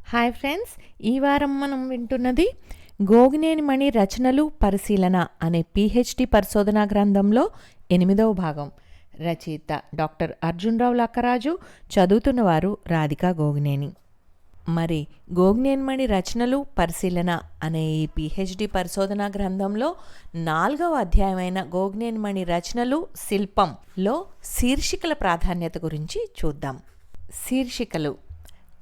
Hi friends, ఈ వారం మనం వింటున్నది గోగినేని మణి రచనలు పరిశీలన అనే పిహెచ్డి పరిశోధనా గ్రంథంలో 8వ భాగం. రచయిత డాక్టర్ అర్జున్రావు లక్కరాజు, చదువుతున్నవారు రాధికా గోగినేని. మరి గోగినేని మణి రచనలు పరిశీలన అనే ఈ పిహెచ్డి పరిశోధనా గ్రంథంలో 4వ అధ్యాయమైన గోగినేని మణి రచనలు శిల్పంలో శీర్షికల ప్రాధాన్యత గురించి చూద్దాం. శీర్షికలు.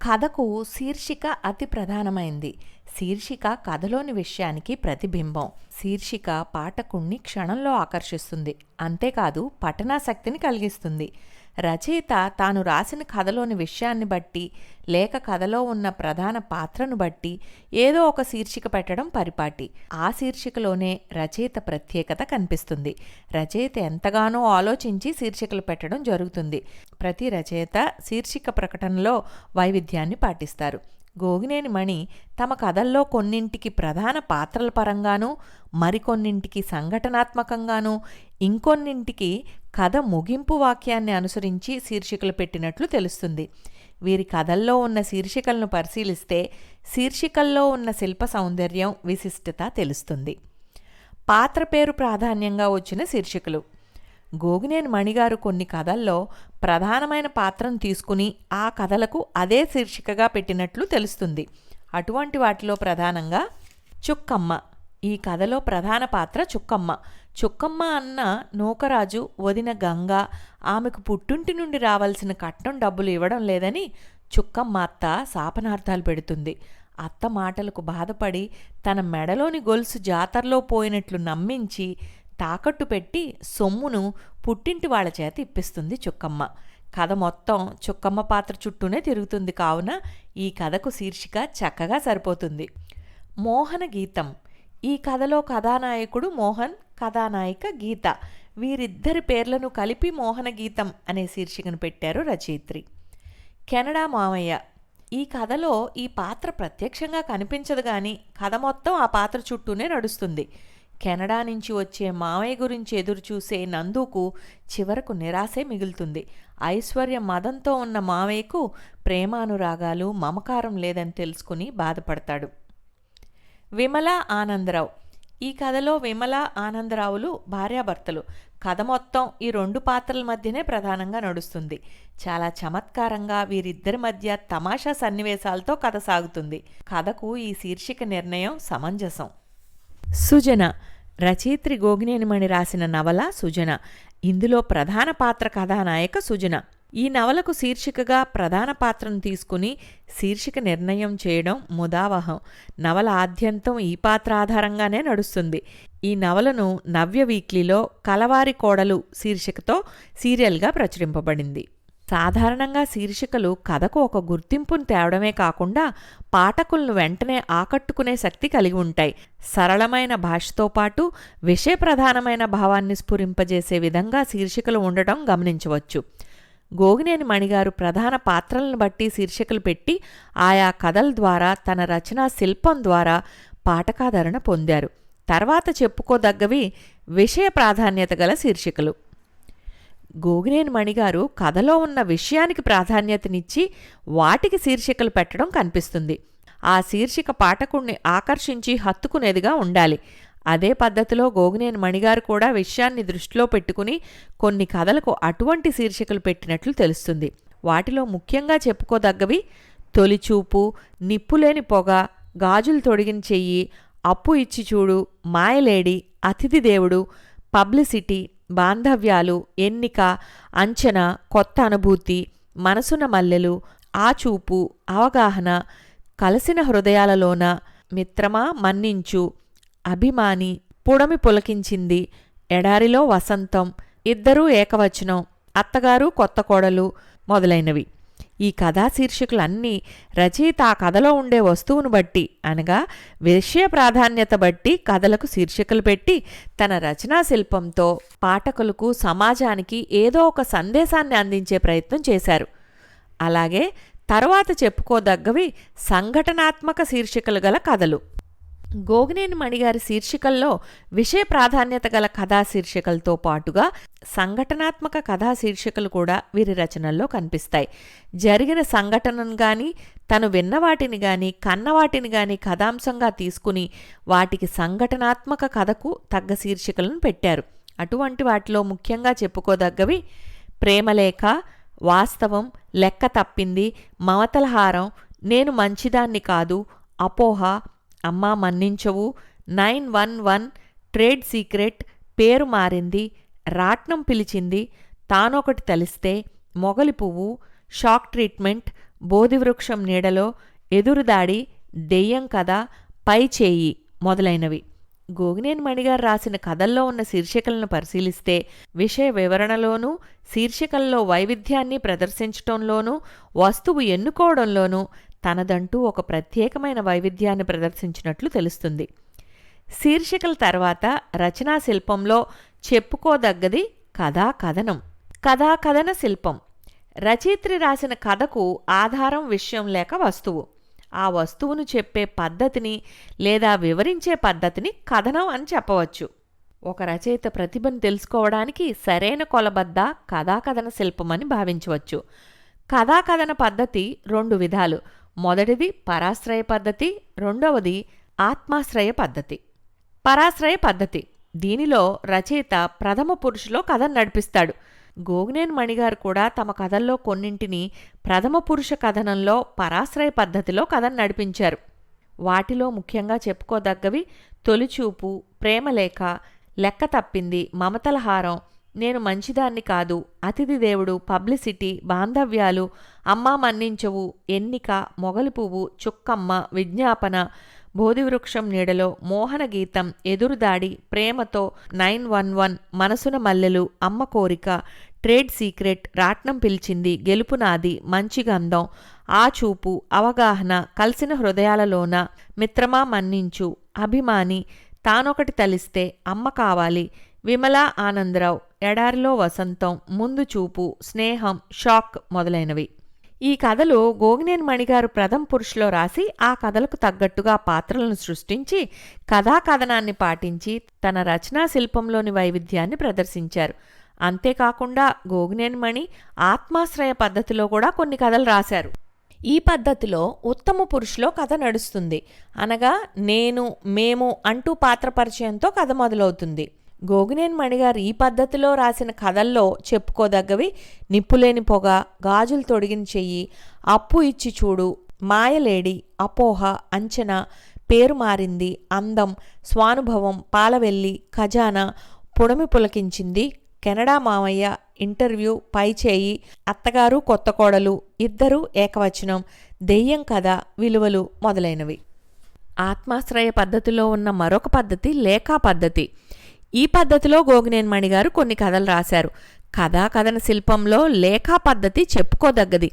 కథకు శీర్షిక అతి ప్రధానమైంది. శీర్షిక కథలోని విషయానికి ప్రతిబింబం. శీర్షిక పాఠకుణ్ణి క్షణంలో ఆకర్షిస్తుంది, అంతేకాదు పఠనాసక్తిని కలిగిస్తుంది. రచయిత తాను రాసిన కథలోని విషయాన్ని బట్టి లేక కథలో ఉన్న ప్రధాన పాత్రను బట్టి ఏదో ఒక శీర్షిక పెట్టడం పరిపాటి. ఆ శీర్షికలోనే రచయిత ప్రత్యేకత కనిపిస్తుంది. రచయిత ఎంతగానో ఆలోచించి శీర్షికలు పెట్టడం జరుగుతుంది. ప్రతి రచయిత శీర్షిక ప్రకటనలో వైవిధ్యాన్ని పాటిస్తారు. గోగినేని మణి తమ కథల్లో కొన్నింటికి ప్రధాన పాత్రల పరంగానూ, మరికొన్నింటికి సంఘటనాత్మకంగానూ, ఇంకొన్నింటికి కథ ముగింపు వాక్యాన్ని అనుసరించి శీర్షికలు పెట్టినట్లు తెలుస్తుంది. వీరి కథల్లో ఉన్న శీర్షికలను పరిశీలిస్తే శీర్షికల్లో ఉన్న శిల్ప సౌందర్యం, విశిష్టత తెలుస్తుంది. పాత్ర పేరు ప్రాధాన్యంగా వచ్చిన శీర్షికలు. గోగినేని మణిగారు కొన్ని కథల్లో ప్రధానమైన పాత్రను తీసుకుని ఆ కథలకు అదే శీర్షికగా పెట్టినట్లు తెలుస్తుంది. అటువంటి వాటిలో ప్రధానంగా చుక్కమ్మ. ఈ కథలో ప్రధాన పాత్ర చుక్కమ్మ. చుక్కమ్మ అన్న నూకరాజు వదిన గంగ ఆమెకు పుట్టింటి నుండి రావాల్సిన కట్నం డబ్బులు ఇవ్వడం లేదని చుక్కమ్మ అత్త శాపనార్థాలు పెడుతుంది. అత్త మాటలకు బాధపడి తన మెడలోని గొలుసు జాతరలో పోయినట్లు నమ్మించి తాకట్టు పెట్టి సొమ్మును పుట్టింటి వాళ్ల చేత ఇప్పిస్తుంది చుక్కమ్మ. కథ మొత్తం చుక్కమ్మ పాత్ర చుట్టూనే తిరుగుతుంది కావున ఈ కథకు శీర్షిక చక్కగా సరిపోతుంది. మోహన గీతం. ఈ కథలో కథానాయకుడు మోహన్, కథానాయిక గీత. వీరిద్దరి పేర్లను కలిపి మోహన గీతం అనే శీర్షికను పెట్టారు రచయిత్రి. కెనడా మామయ్య. ఈ కథలో ఈ పాత్ర ప్రత్యక్షంగా కనిపించదు గాని కథ మొత్తం ఆ పాత్ర చుట్టూనే నడుస్తుంది. కెనడా నుంచి వచ్చే మామయ్య గురించి ఎదురుచూసే నందుకు చివరకు నిరాశే మిగులుతుంది. ఐశ్వర్య మదంతో ఉన్న మామయ్యకు ప్రేమానురాగాలు, మమకారం లేదని తెలుసుకుని బాధపడతాడు. విమల, ఆనందరావు. ఈ కథలో విమల, ఆనందరావులు భార్యాభర్తలు. కథ మొత్తం ఈ రెండు పాత్రల మధ్యనే ప్రధానంగా నడుస్తుంది. చాలా చమత్కారంగా వీరిద్దరి మధ్య తమాషా సన్నివేశాలతో కథ సాగుతుంది. కథకు ఈ శీర్షిక నిర్ణయం సమంజసం. సుజన. రచయిత్రి గోగినేని మణి రాసిన నవల సుజన. ఇందులో ప్రధాన పాత్ర కథానాయక సుజన. ఈ నవలకు శీర్షికగా ప్రధాన పాత్రను తీసుకుని శీర్షిక నిర్ణయం చేయడం ముదావహం. నవల ఆద్యంతం ఈ పాత్ర ఆధారంగానే నడుస్తుంది. ఈ నవలను నవ్య వీక్లీలో కలవారి కోడలు శీర్షికతో సీరియల్గా ప్రచురింపబడింది. సాధారణంగా శీర్షికలు కథకు ఒక గుర్తింపును తేవడమే కాకుండా పాఠకులను వెంటనే ఆకట్టుకునే శక్తి కలిగి ఉంటాయి. సరళమైన భాషతో పాటు విషయప్రధానమైన భావాన్ని స్ఫురింపజేసే విధంగా శీర్షికలు ఉండటం గమనించవచ్చు. గోగినేని మణిగారు ప్రధాన పాత్రలను బట్టి శీర్షికలు పెట్టి ఆయా కథల ద్వారా తన రచనా శిల్పం ద్వారా పాఠకాదరణ పొందారు. తర్వాత చెప్పుకోదగ్గవి విషయ ప్రాధాన్యత గల శీర్షికలు. గోగినేని మణిగారు కథలో ఉన్న విషయానికి ప్రాధాన్యతనిచ్చి వాటికి శీర్షికలు పెట్టడం కనిపిస్తుంది. ఆ శీర్షిక పాఠకుణ్ణి ఆకర్షించి హత్తుకునేదిగా ఉండాలి. అదే పద్ధతిలో గోగినేని మణిగారు కూడా విషయాన్ని దృష్టిలో పెట్టుకుని కొన్ని కథలకు అటువంటి శీర్షికలు పెట్టినట్లు తెలుస్తుంది. వాటిలో ముఖ్యంగా చెప్పుకోదగ్గవి తొలిచూపు, నిప్పులేని పొగ, గాజులు తొడిగిన చెయ్యి, అప్పు ఇచ్చి చూడు, మాయలేడి, అతిథి దేవుడు, పబ్లిసిటీ, బాంధవ్యాలు, ఎన్నిక, అంచనా, కొత్త అనుభూతి, మనసున మల్లెలు, ఆచూపు, అవగాహన, కలిసిన హృదయాలలోన, మిత్రమా మన్నించు, అభిమాని, పుడమి పులకించింది, ఎడారిలో వసంతం, ఇద్దరూ ఏకవచనం, అత్తగారు కొత్త కోడలు మొదలైనవి. ఈ కథా శీర్షికలన్నీ రచయిత ఆ కథలో ఉండే వస్తువును బట్టి అనగా విషయ ప్రాధాన్యత బట్టి కథలకు శీర్షికలు పెట్టి తన రచనా శిల్పంతో పాఠకులకు, సమాజానికి ఏదో ఒక సందేశాన్ని అందించే ప్రయత్నం చేశారు. అలాగే తరువాత చెప్పుకోదగ్గవి సంఘటనాత్మక శీర్షికలు గల కథలు. గోగినేని మణిగారి శీర్షికల్లో విషయ ప్రాధాన్యత గల కథా శీర్షికలతో పాటుగా సంఘటనాత్మక కథా శీర్షికలు కూడా వీరి రచనల్లో కనిపిస్తాయి. జరిగిన సంఘటనను గాని తను విన్నవాటిని గాని కన్నవాటిని గాని కథాంశంగా తీసుకుని వాటికి సంఘటనాత్మక కథకు తగ్గ శీర్షికలను పెట్టారు. అటువంటి వాటిలో ముఖ్యంగా చెప్పుకోదగ్గవి ప్రేమలేఖ, వాస్తవం, లెక్క తప్పింది, మమతల హారం, నేను మంచిదాన్ని కాదు, అపోహ, అమ్మా మన్నించవు, 911, ట్రేడ్ సీక్రెట్, పేరు మారింది, రాట్నం పిలిచింది, తానొకటి తెలిస్తే, మొగలి పువ్వు, షాక్ ట్రీట్మెంట్, బోధివృక్షం నీడలో, ఎదురుదాడి, దెయ్యం కథ, పై చేయి మొదలైనవి. గోగినేని మణిగారు రాసిన కథల్లో ఉన్న శీర్షికలను పరిశీలిస్తే విషయ వివరణలోనూ, శీర్షికల్లో వైవిధ్యాన్ని ప్రదర్శించటంలోనూ, వస్తువు ఎన్నుకోవడంలోనూ తనదంటూ ఒక ప్రత్యేకమైన వైవిధ్యాన్ని ప్రదర్శించినట్లు తెలుస్తుంది. శీర్షికల తర్వాత రచనా శిల్పంలో చెప్పుకోదగ్గది కథాకథనం. కథాకథన శిల్పం రచయిత్రి రాసిన కథకు ఆధారం విషయం లేక వస్తువు. ఆ వస్తువును చెప్పే పద్ధతిని లేదా వివరించే పద్ధతిని కథనం అని చెప్పవచ్చు. ఒక రచయిత ప్రతిభను తెలుసుకోవడానికి సరైన కొలబద్ద కథాకథన శిల్పమని భావించవచ్చు. కథాకథన పద్ధతి 2 విధాలు. మొదటిది పరాశ్రయ పద్ధతి, రెండవది ఆత్మాశ్రయ పద్ధతి. పరాశ్రయ పద్ధతి దీనిలో రచయిత ప్రథమ పురుషులో కథను నడిపిస్తాడు. గోగినేని మణిగారు కూడా తమ కథల్లో కొన్నింటిని ప్రథమ పురుష కథనంలో పరాశ్రయ పద్ధతిలో కథను నడిపించారు. వాటిలో ముఖ్యంగా చెప్పుకోదగ్గవి తొలిచూపు, ప్రేమలేఖ, లెక్క తప్పింది, మమతల హారం, నేను మంచిదాన్ని కాదు, అతిథి దేవుడు, పబ్లిసిటీ, బాంధవ్యాలు, అమ్మా మన్నించవు, ఎన్నిక, మొగలి పువ్వు, చుక్కమ్మ, విజ్ఞాపన, బోధివృక్షం నీడలో, మోహన గీతం, ఎదురుదాడి, ప్రేమతో, 911, మనసున మల్లెలు, అమ్మ కోరిక, ట్రేడ్ సీక్రెట్, రాట్నం పిలిచింది, గెలుపు నాది, మంచి గంధం, ఆ చూపు, అవగాహన, కలిసిన హృదయాలలోన, మిత్రమా మన్నించు, అభిమాని, తానొకటి తలిస్తే, అమ్మ కావాలి, విమలా ఆనందరావు, ఎడారిలో వసంతం, ముందు చూపు, స్నేహం, షాక్ మొదలైనవి. ఈ కథలు గోగినేని మణిగారు ప్రథమ పురుషులో రాసి ఆ కథలకు తగ్గట్టుగా పాత్రలను సృష్టించి కథాకథనాన్ని పాటించి తన రచనా శిల్పంలోని వైవిధ్యాన్ని ప్రదర్శించారు. అంతేకాకుండా గోగినేని మణి ఆత్మాశ్రయ పద్ధతిలో కూడా కొన్ని కథలు రాశారు. ఈ పద్ధతిలో ఉత్తమ పురుషులో కథ నడుస్తుంది. అనగా నేను, మేము అంటూ పాత్ర పరిచయంతో కథ మొదలవుతుంది. గోగినేని మణిగారు ఈ పద్ధతిలో రాసిన కథల్లో చెప్పుకోదగ్గవి నిప్పులేని పొగ, గాజులు తొడిగిన చెయ్యి, అప్పు ఇచ్చి చూడు, మాయలేడి, అపోహ, అంచనా, పేరు మారింది, అందం, స్వానుభవం, పాలవెల్లి, ఖజానా, పుడమి పులకించింది, కెనడా మామయ్య, ఇంటర్వ్యూ, పైచేయి, అత్తగారు కొత్త కోడలు, ఇద్దరు ఏకవచనం, దెయ్యం కథ, విలువలు మొదలైనవి. ఆత్మాశ్రయ పద్ధతిలో ఉన్న మరొక పద్ధతి లేఖా పద్ధతి. ఈ పద్ధతిలో గోగినేని మణిగారు కొన్ని కథలు రాశారు. కథాకథన శిల్పంలో లేఖా పద్ధతి చెప్పుకోదగ్గది.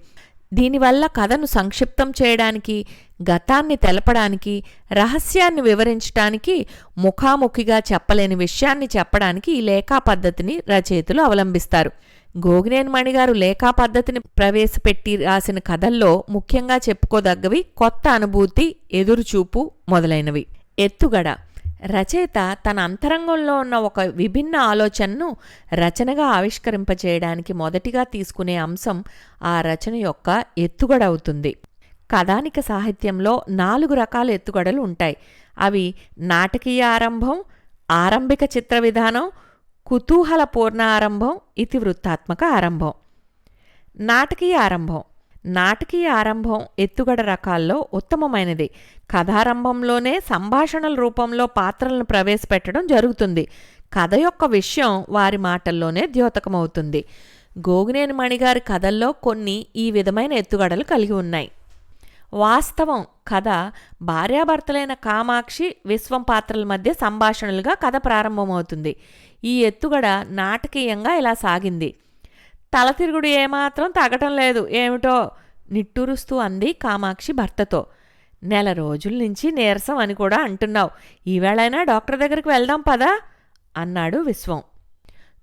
దీనివల్ల కథను సంక్షిప్తం చేయడానికి, గతాన్ని తెలపడానికి, రహస్యాన్ని వివరించడానికి, ముఖాముఖిగా చెప్పలేని విషయాన్ని చెప్పడానికి ఈ లేఖా పద్ధతిని రచయితలు అవలంబిస్తారు. గోగినేని మణిగారు లేఖా పద్ధతిని ప్రవేశపెట్టి రాసిన కథల్లో ముఖ్యంగా చెప్పుకోదగ్గవి కొత్త అనుభూతి, ఎదురుచూపు మొదలైనవి. ఎత్తుగడ రచయిత తన అంతరంగంలో ఉన్న ఒక విభిన్న ఆలోచనను రచనగా ఆవిష్కరింపచేయడానికి మొదటిగా తీసుకునే అంశం ఆ రచన యొక్క ఎత్తుగడ అవుతుంది. కథానిక సాహిత్యంలో 4 రకాల ఎత్తుగడలు ఉంటాయి. అవి నాటకీయ ఆరంభం, ఆరంభిక చిత్ర విధానం, కుతూహల పూర్ణ ఆరంభం, ఇతివృత్తాత్మక ఆరంభం. నాటకీయ ఆరంభం నాటకీయ ఆరంభం ఎత్తుగడ రకాల్లో ఉత్తమమైనది. కథారంభంలోనే సంభాషణల రూపంలో పాత్రలను ప్రవేశపెట్టడం జరుగుతుంది. కథ యొక్క విషయం వారి మాటల్లోనే ద్యోతకమవుతుంది. గోగినేని మణిగారి కథల్లో కొన్ని ఈ విధమైన ఎత్తుగడలు కలిగి ఉన్నాయి. వాస్తవం కథ భార్యాభర్తలైన కామాక్షి, విశ్వం పాత్రల మధ్య సంభాషణలుగా కథ ప్రారంభమవుతుంది. ఈ ఎత్తుగడ నాటకీయంగా ఇలా సాగింది. తలతిరుగుడు ఏమాత్రం తగ్గటం లేదు ఏమిటో నిట్టూరుస్తూ అంది కామాక్షి భర్తతో. 1 రోజుల నుంచి నీరసం అని కూడా అంటున్నావు, ఈవేళైనా డాక్టర్ దగ్గరికి వెళ్దాం పదా అన్నాడు విశ్వం.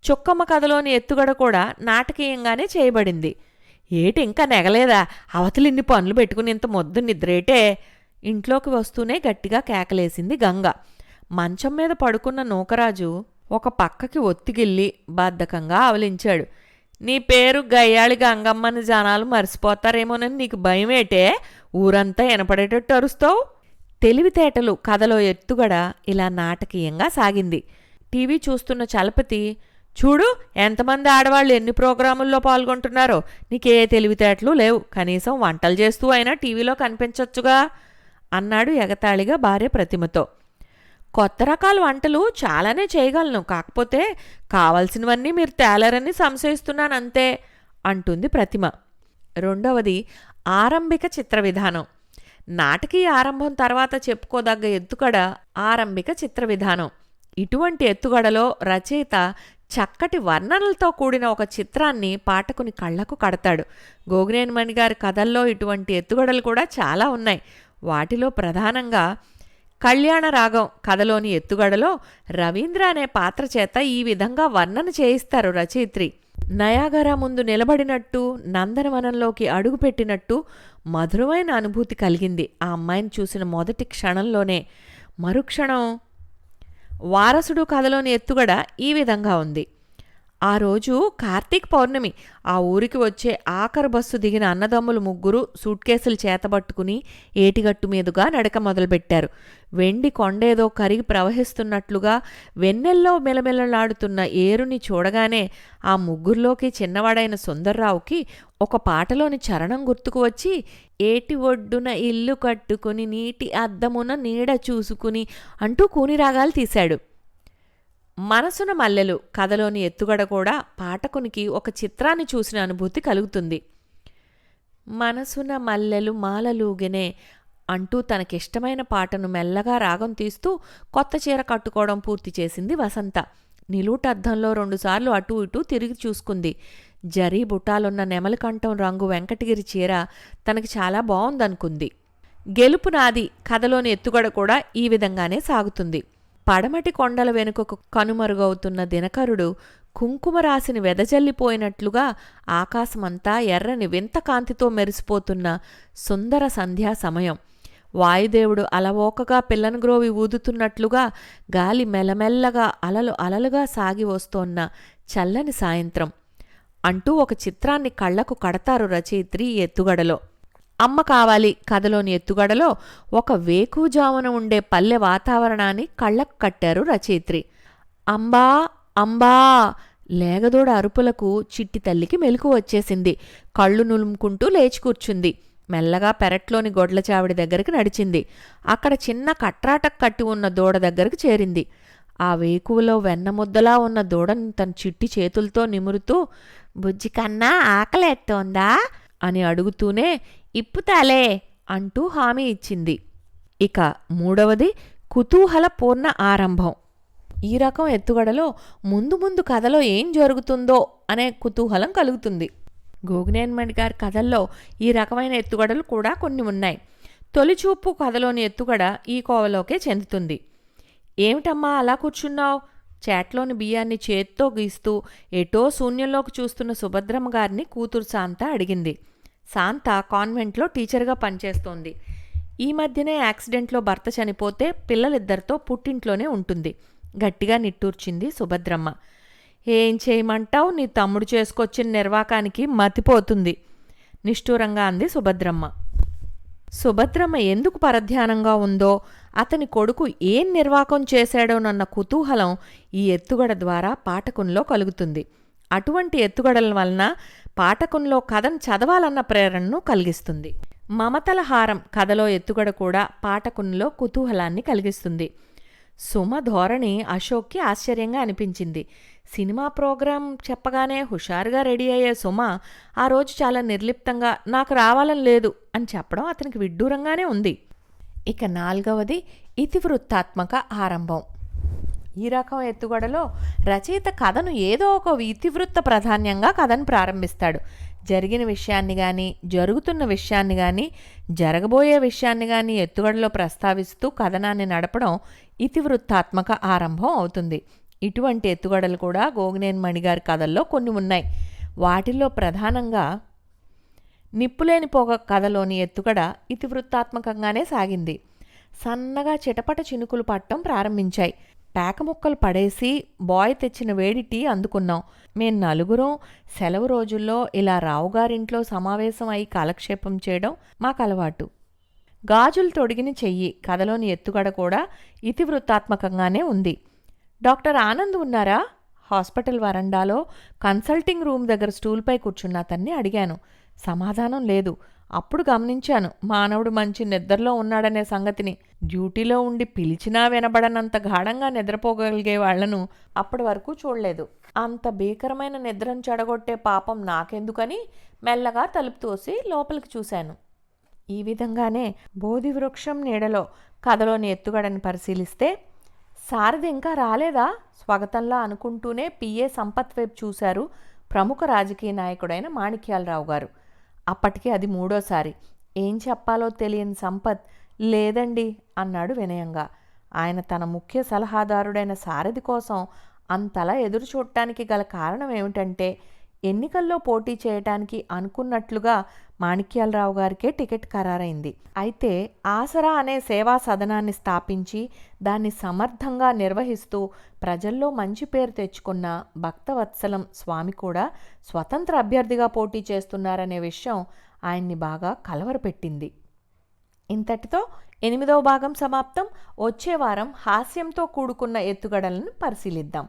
చుక్కమ్మ కథలోని ఎత్తుగడ కూడా నాటకీయంగానే చేయబడింది. ఏటి ఇంకా నెగలేదా, అవతలిన్ని పనులు పెట్టుకుని ఇంత మొద్దు నిద్రేటే? ఇంట్లోకి వస్తూనే గట్టిగా కేకలేసింది గంగ. మంచం మీద పడుకున్న నూకరాజు ఒక పక్కకి ఒత్తిగిల్లి బద్ధకంగా ఆవలించాడు. నీ పేరు గయ్యాళి గంగమ్మని జనాలు మర్చిపోతారేమోనని నీకు భయమేటే? ఊరంతా వినపడేటట్టు అరుస్తావు? తెలివితేటలు కథలో ఎత్తుగడ ఇలా నాటకీయంగా సాగింది. టీవీ చూస్తున్న చలపతి, చూడు ఎంతమంది ఆడవాళ్ళు ఎన్ని ప్రోగ్రాముల్లో పాల్గొంటున్నారో, నీకే తెలివితేటలు లేవు, కనీసం వంటలు చేస్తూ అయినా టీవీలో కనిపించొచ్చుగా అన్నాడు ఎగతాళిగా భార్య ప్రతిమతో. కొత్త రకాల వంటలు చాలానే చేయగలను, కాకపోతే కావలసినవన్నీ మీరు తేలరని సంశయిస్తున్నానంతే అంటుంది ప్రతిమ. రెండవది ఆరంభిక చిత్ర విధానం. నాటకీయ ఆరంభం తర్వాత చెప్పుకోదగ్గ ఎత్తుగడ ఆరంభిక చిత్ర విధానం. ఇటువంటి ఎత్తుగడలో రచయిత చక్కటి వర్ణనలతో కూడిన ఒక చిత్రాన్ని పాఠకుని కళ్లకు కడతాడు. గోగినేని మణి గారి కథల్లో ఇటువంటి ఎత్తుగడలు కూడా చాలా ఉన్నాయి. వాటిలో ప్రధానంగా కళ్యాణరాగం కథలోని ఎత్తుగడలో రవీంద్ర అనే పాత్ర చేత ఈ విధంగా వర్ణన చేయిస్తారు రచయిత్రి. నయాగరా ముందు నిలబడినట్టు, నందనవనంలోకి అడుగుపెట్టినట్టు మధురమైన అనుభూతి కలిగింది ఆ అమ్మాయిని చూసిన మొదటి క్షణంలోనే. మరుక్షణం వారసుడు కథలోని ఎత్తుగడ ఈ విధంగా ఉంది. ఆ రోజు కార్తీక పౌర్ణమి. ఆ ఊరికి వచ్చే ఆఖరు బస్సు దిగిన అన్నదమ్ములు ముగ్గురు సూట్ కేసులు చేతబట్టుకుని ఏటిగట్టు మీదుగా నడక మొదలుపెట్టారు. వెండి కొండేదో కరిగి ప్రవహిస్తున్నట్లుగా వెన్నెల్లో మెలమెలలాడుతున్న ఏరుని చూడగానే ఆ ముగ్గురిలోకి చిన్నవాడైన సుందర్రావుకి ఒక పాటలోని చరణం గుర్తుకు వచ్చి, ఏటి ఒడ్డున ఇల్లు కట్టుకుని నీటి అద్దమున నీడ చూసుకుని అంటూ కూనిరాగాలు తీశాడు. మనసున మల్లెలు కథలోని ఎత్తుగడ కూడా పాఠకునికి ఒక చిత్రాన్ని చూసిన అనుభూతి కలుగుతుంది. మనసున మల్లెలు మాలలూగెనే అంటూ తనకిష్టమైన పాటను మెల్లగా రాగం తీస్తూ కొత్త చీర కట్టుకోవడం పూర్తి చేసింది వసంత. నిలువుటద్దంలో 2 సార్లు అటూ ఇటూ తిరిగి చూసుకుంది. జరీ బుటాలున్న నెమలికంఠం రంగు వెంకటగిరి చీర తనకి చాలా బావుందనుకుంది. గెలుపు నాది కథలోని ఎత్తుగడ కూడా ఈ విధంగానే సాగుతుంది. పడమటి కొండల వెనుకకు కనుమరుగవుతున్న దినకరుడు కుంకుమరాశిని వెదజల్లిపోయినట్లుగా ఆకాశమంతా ఎర్రని వింత కాంతితో మెరిసిపోతున్న సుందర సంధ్యా సమయం. వాయుదేవుడు అలవోకగా పిల్లనగ్రోవి ఊదుతున్నట్లుగా గాలి మెల్లమెల్లగా అలలు అలలుగా సాగి వస్తోన్న చల్లని సాయంత్రం అంటూ ఒక చిత్రాన్ని కళ్లకు కడతారు రచయిత్రి ఈ ఎత్తుగడలో. అమ్మ కావాలి కథలోని ఎత్తుగడలో ఒక వేకువజామున ఉండే పల్లె వాతావరణాన్ని కళ్లకు కట్టారు రచయిత్రి. అంబా అంబా లేగదోడ అరుపులకు చిట్టి తల్లికి మెలకు వచ్చేసింది. కళ్ళు నులుముకుంటూ లేచి కూర్చుంది. మెల్లగా పెరట్లోని గొడ్ల చావిడి దగ్గరికి నడిచింది. అక్కడ చిన్న కట్రాటకు కట్టి ఉన్న దూడ దగ్గరకు చేరింది. ఆ వేకువలో వెన్నముద్దలా ఉన్న దూడను తన చిట్టి చేతులతో నిమురుతూ, బుజ్జి కన్నా ఆకలేస్తోందా అని అడుగుతూనే ఇప్పుతాలే అంటూ హామీ ఇచ్చింది. ఇక మూడవది కుతూహల పూర్ణ ఆరంభం. ఈ రకం ఎత్తుగడలో ముందు ముందు కథలో ఏం జరుగుతుందో అనే కుతూహలం కలుగుతుంది. గోగినేని మణి గారి కథల్లో ఈ రకమైన ఎత్తుగడలు కూడా కొన్ని ఉన్నాయి. తొలిచూపు కథలోని ఎత్తుగడ ఈ కోవలోకే చెందుతుంది. ఏమిటమ్మా అలా కూర్చున్నావు? చేట్లోని బియ్యాన్ని చేత్తో గీస్తూ ఎటో శూన్యంలోకి చూస్తున్న సుభద్రమ్మ గారిని కూతురు శాంత అడిగింది. శాంత కాన్వెంట్లో టీచర్గా పనిచేస్తోంది. ఈ మధ్యనే యాక్సిడెంట్లో భర్త చనిపోతే పిల్లలిద్దరితో పుట్టింట్లోనే ఉంటుంది. గట్టిగా నిట్టూర్చింది సుభద్రమ్మ. ఏం చేయమంటావు, నీ తమ్ముడు చేసుకొచ్చిన నిర్వాకానికి మతిపోతుంది నిష్ఠూరంగా అంది సుభద్రమ్మ. సుభద్రమ్మ ఎందుకు పరధ్యానంగా ఉందో, అతని కొడుకు ఏం నిర్వాకం చేశాడోనన్న కుతూహలం ఈ ఎత్తుగడ ద్వారా పాఠకునిలో కలుగుతుంది. అటువంటి ఎత్తుగడల వలన పాఠకునిలో కథను చదవాలన్న ప్రేరణను కలిగిస్తుంది. మమతల హారం కథలో ఎత్తుగడ కూడా పాఠకునిలో కుతూహలాన్ని కలిగిస్తుంది. సుమ ధోరణి అశోక్కి ఆశ్చర్యంగా అనిపించింది. సినిమా ప్రోగ్రాం చెప్పగానే హుషారుగా రెడీ అయ్యే సుమ ఆ రోజు చాలా నిర్లిప్తంగా నాకు రావాలని లేదు అని చెప్పడం అతనికి విడ్డూరంగానే ఉంది. ఇక నాలుగవది ఇతివృత్తాత్మక ఆరంభం. ఈ రకం ఎత్తుగడలో రచయిత కథను ఏదో ఒక ఇతివృత్త ప్రాధాన్యంగా కథను ప్రారంభిస్తాడు. జరిగిన విషయాన్ని కానీ, జరుగుతున్న విషయాన్ని కానీ, జరగబోయే విషయాన్ని కానీ ఎత్తుగడలో ప్రస్తావిస్తూ కథనాన్ని నడపడం ఇతివృత్తాత్మక ఆరంభం అవుతుంది. ఇటువంటి ఎత్తుగడలు కూడా గోగినేని మణి గారి కథల్లో కొన్ని ఉన్నాయి. వాటిల్లో ప్రధానంగా నిప్పులేని పొగ కథలోని ఎత్తుగడ ఇతివృత్తాత్మకంగానే సాగింది. సన్నగా చిటపట చినుకులు పట్టడం ప్రారంభించాయి. పేక ముక్కలు పడేసి బాయ్ తెచ్చిన వేడి టీ అందుకున్నాం. మేం నలుగురం సెలవు రోజుల్లో ఇలా రావుగారింట్లో సమావేశం అయి కాలక్షేపం చేయడం మాకు అలవాటు. గాజులు తొడిగిన చెయ్యి కథలోని ఎత్తుగడ కూడా ఇతివృత్తాత్మకంగానే ఉంది. డాక్టర్ ఆనంద్ ఉన్నారా? హాస్పిటల్ వరండాలో కన్సల్టింగ్ రూమ్ దగ్గర స్టూల్పై కూర్చున్న అతన్ని అడిగాను. సమాధానం లేదు. అప్పుడు గమనించాను మానవుడు మంచి నిద్రలో ఉన్నాడనే సంగతిని. డ్యూటీలో ఉండి పిలిచినా వినబడనంత గాఢంగా నిద్రపోగలిగే వాళ్లను అప్పటి వరకు చూడలేదు. అంత భీకరమైన నిద్రను చెడగొట్టే పాపం నాకెందుకని మెల్లగా తలుపు తోసి లోపలికి చూశాను. ఈ విధంగానే బోధి వృక్షం నీడలో కథలోని ఎత్తుగడని పరిశీలిస్తే, సారథి ఇంకా రాలేదా స్వాగతంలా అనుకుంటూనే పిఏ సంపత్ వైపు చూశారు ప్రముఖ రాజకీయ నాయకుడైన మాణిక్యాలరావు గారు. అప్పటికి అది మూడోసారి. ఏం చెప్పాలో తెలియని సంపత్ లేదండి అన్నాడు వినయంగా. ఆయన తన ముఖ్య సలహాదారుడైన సారథి కోసం అంతలా ఎదురు చూడటానికి గల కారణం ఏమిటంటే, ఎన్నికల్లో పోటీ చేయటానికి అనుకున్నట్లుగా మాణిక్యాలరావు గారికే టికెట్ ఖరారైంది. అయితే ఆసరా అనే సేవా సదనాన్ని స్థాపించి దాన్ని సమర్థంగా నిర్వహిస్తూ ప్రజల్లో మంచి పేరు తెచ్చుకున్న భక్తవత్సలం స్వామి కూడా స్వతంత్ర అభ్యర్థిగా పోటీ చేస్తున్నారనే విషయం ఆయన్ని బాగా కలవరపెట్టింది. ఇంతటితో 8వ భాగం సమాప్తం. వచ్చే వారం హాస్యంతో కూడుకున్న ఎత్తుగడలను పరిశీలిద్దాం.